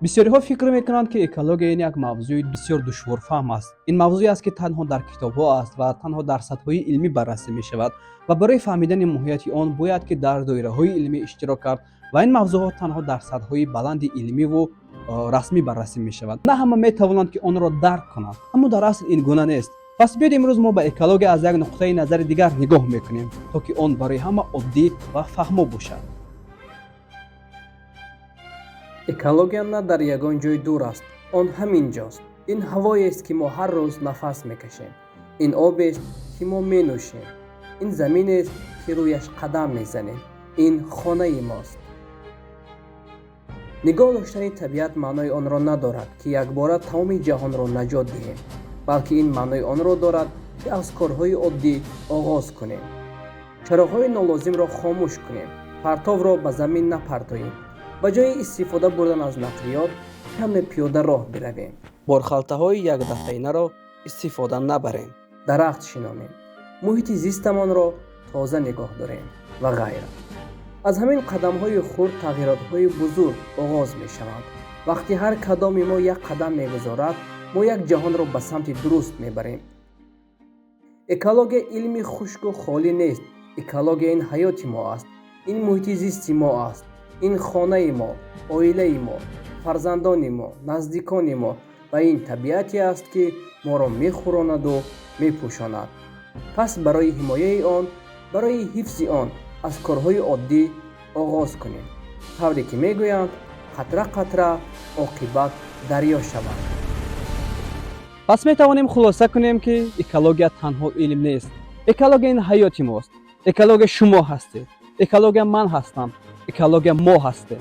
بسیاری‌ها فکر می‌کنند که اکولوژی این یک موضوع بسیار دشوارفهم است. این موضوعی است که تنها در کتاب‌ها است و تنها در سطح‌های علمی بررسی می‌شود و برای فهمیدن ماهیت آن باید که در دایره‌های علمی اشتراک کرد و این موضوعات تنها در سطح‌های بلند علمی و رسمی بررسی می‌شود. نه همه می‌توانند که آن را درک کنند، اما در اصل این گونه نیست. پس بیایید امروز ما به اکولوژی از یک نقطه نظر دیگر نگاه می‌کنیم تا که آن برای همه عادی و فهمو باشد. اکولوژی نه در یگان جای دور است، آن همینجاست. این هوایی است که ما هر روز نفس میکشیم. این آبی است که ما مینوشیم. این زمین است که رویش قدم میزنیم. این خانه ماست. نگاه داشتن طبیعت معنای آن را ندارد که یک بار تمام جهان را نجات دهیم، بلکه این معنای آن را دارد که از کارهای عادی آغاز کنیم. چراغ‌های نالازم را خاموش کنیم. پرتاب را به زمین نپرتاییم. به جای استفاده بردن از نقلیات کم پیاده راه برویم. بارخلطه‌های یک دفعینه را استفاده نبریم. درخت شنانیم. محیط زیستمان را تازه نگاه داریم و غیره. از همین قدم‌های خرد تغییرات‌های بزرگ آغاز می‌شوند. وقتی هر کدام ما یک قدم می‌گذارد، ما یک جهان را به سمت درست می‌بریم. اکولوژی علمی خشک و خالی نیست. اکولوژی این حیات ما است. این محیط زیست ما است. این خانه ما، عائله ما، فرزندان ما، نزدیکان ما و این طبیعتی است که ما را می‌خوراند و می‌پوشاند. پس برای حمایت آن، برای حفظ آن از کارهای عادی آغاز کنیم. طوری که میگویند قطره قطره عاقبت دریا شود. پس میتوانیم خلاصه کنیم که اکولوژی تنها علم نیست. اکولوژی این حیات ماست. اکولوژی شما هستید. اکولوژی من هستم. اکولوژی ما هستیم.